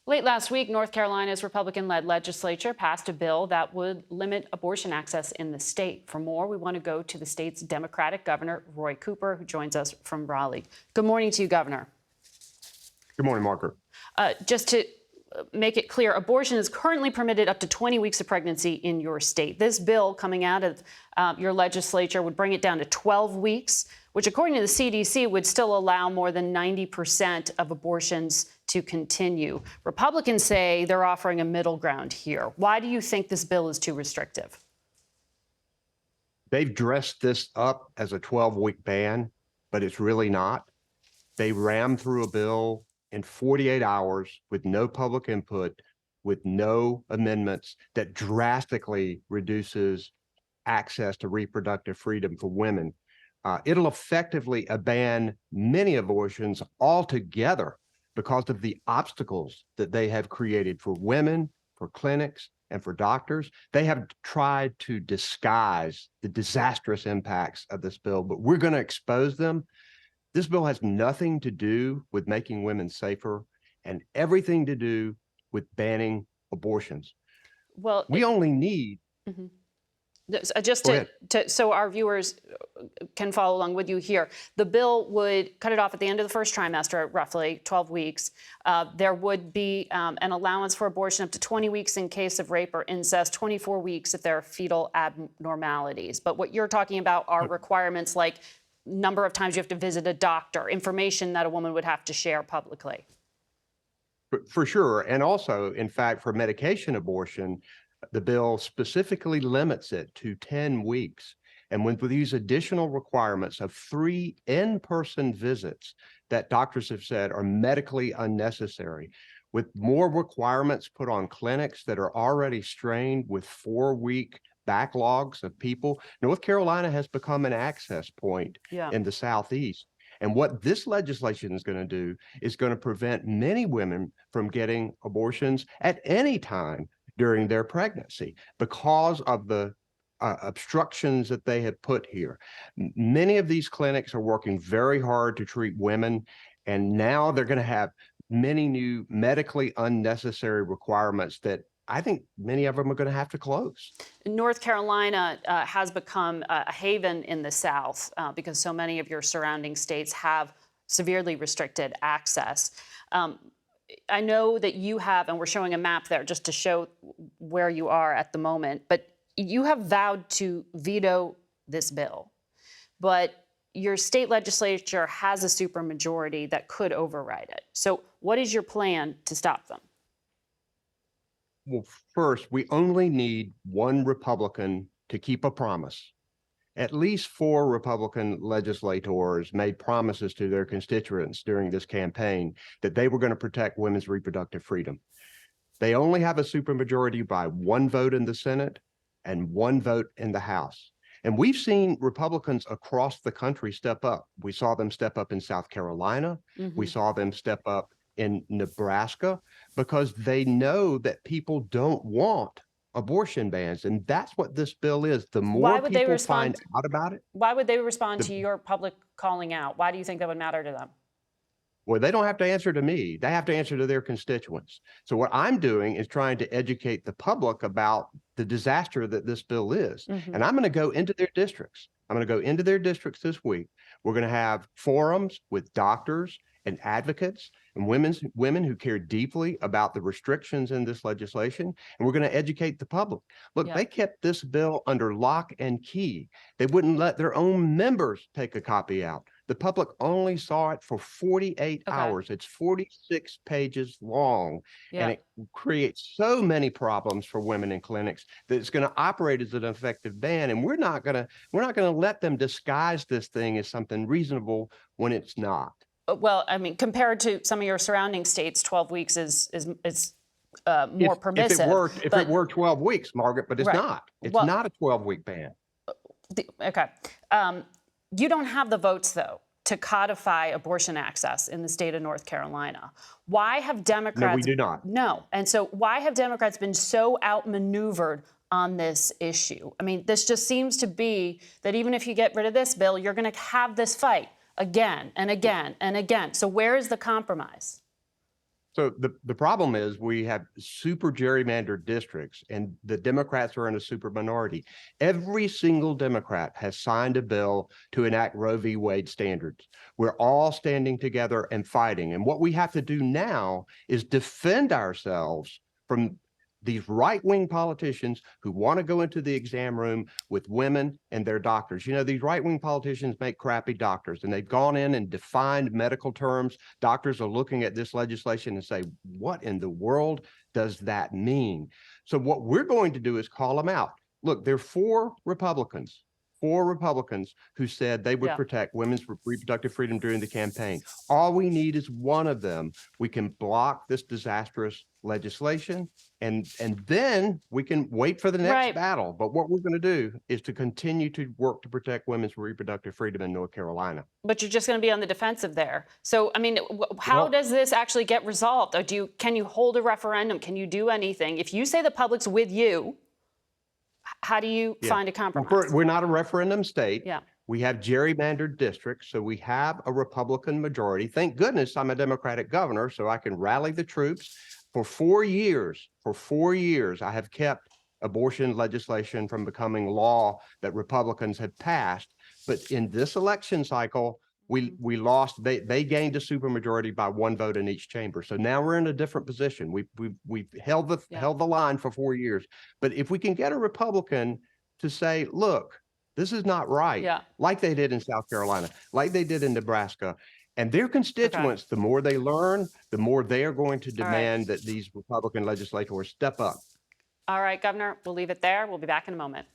Late last week, North Carolina's Republican-led legislature passed a bill that would limit abortion access in the state. For more, we want to go to the state's Democratic Governor, Roy Cooper, who joins us from Raleigh. Good morning to you, Governor. Good morning, Margaret. Just to make it clear, abortion is currently permitted up to 20 weeks of pregnancy in your state. This bill coming out of your legislature would bring it down to 12 weeks, which according to the CDC would still allow more than 90% of abortions to continue. Republicans say they're offering a middle ground here. Why do you think this bill is too restrictive? They've dressed this up as a 12-week ban, but it's really not. They rammed through a bill in 48 hours with no public input, with no amendments, that drastically reduces access to reproductive freedom for women. It'll effectively ban many abortions altogether because of the obstacles that they have created for women, for clinics, and for doctors. They have tried to disguise the disastrous impacts of this bill, but we're going to expose them. This bill has nothing to do with making women safer and everything to do with banning abortions. Well, we only need. Mm-hmm. Just so our viewers can follow along with you here, the bill would cut it off at the end of the first trimester, roughly 12 weeks. There would be an allowance for abortion up to 20 weeks in case of rape or incest, 24 weeks if there are fetal abnormalities. But what you're talking about are requirements like number of times you have to visit a doctor, information that a woman would have to share publicly. For sure. And also, in fact, for medication abortion, the bill specifically limits it to 10 weeks. And with these additional requirements of 3 in-person visits that doctors have said are medically unnecessary, with more requirements put on clinics that are already strained with 4-week backlogs of people, North Carolina has become an access point in the Southeast. And what this legislation is going to do is going to prevent many women from getting abortions at any time during their pregnancy because of the obstructions that they have put here. Many of these clinics are working very hard to treat women, and now they're going to have many new medically unnecessary requirements that I think many of them are going to have to close. North Carolina has become a haven in the South because so many of your surrounding states have severely restricted access. I know that you have, and we're showing a map there just to show where you are at the moment, but you have vowed to veto this bill. But your state legislature has a supermajority that could override it. So what is your plan to stop them? Well, first, we only need one Republican to keep a promise. At least 4 Republican legislators made promises to their constituents during this campaign that they were going to protect women's reproductive freedom. They only have a supermajority by 1 vote in the Senate and 1 vote in the House. And we've seen Republicans across the country step up. We saw them step up in South Carolina. Mm-hmm. We saw them step up in Nebraska because they know that people don't want abortion bans, and that's what this bill is. The more people find out about it. Why would they respond to your public calling out? Why do you think that would matter to them? Well, they don't have to answer to me. They have to answer to their constituents. So what I'm doing is trying to educate the public about the disaster that this bill is. Mm-hmm. And I'm going to go into their districts. I'm going to go into their districts this week. We're going to have forums with doctors and advocates and women who care deeply about the restrictions in this legislation, and we're going to educate the public. Look, they kept this bill under lock and key. They wouldn't let their own members take a copy out. The public only saw it for 48 hours. It's 46 pages long, and it creates so many problems for women in clinics that it's going to operate as an effective ban. And we're not going to let them disguise this thing as something reasonable when it's not. Well, I mean, compared to some of your surrounding states, 12 weeks is more permissive. If it were 12 weeks, Margaret, but it's not. It's not a 12-week ban. You don't have the votes, though, to codify abortion access in the state of North Carolina. Why have Democrats? No, we do not. No. And so why have Democrats been so outmaneuvered on this issue? I mean, this just seems to be that even if you get rid of this bill, you're going to have this fight again and again and again. So where is the compromise? So the problem is we have super gerrymandered districts and the Democrats are in a super minority. Every single Democrat has signed a bill to enact Roe v. Wade standards. We're all standing together and fighting. And what we have to do now is defend ourselves from these right-wing politicians who want to go into the exam room with women and their doctors. You know, these right-wing politicians make crappy doctors, and they've gone in and defined medical terms. Doctors are looking at this legislation and say, what in the world does that mean? So what we're going to do is call them out. Look, there are four Republicans who said they would protect women's reproductive freedom during the campaign. All we need is one of them. We can block this disastrous legislation, and then we can wait for the next battle. But what we're going to do is to continue to work to protect women's reproductive freedom in North Carolina. But you're just going to be on the defensive there. So, I mean, how does this actually get resolved? Or can you hold a referendum? Can you do anything? If you say the public's with you, how do you find a compromise? We're not a referendum state. Yeah. We have gerrymandered districts, so we have a Republican majority. Thank goodness I'm a Democratic governor, so I can rally the troops. For 4 years, I have kept abortion legislation from becoming law that Republicans had passed. But in this election cycle, we lost. They gained a supermajority by 1 vote in each chamber. So now we're in a different position. We've held the line for 4 years. But if we can get a Republican to say, look, this is not right, like they did in South Carolina, like they did in Nebraska, and their constituents, the more they learn, the more they are going to demand that these Republican legislators step up. All right, Governor, we'll leave it there. We'll be back in a moment.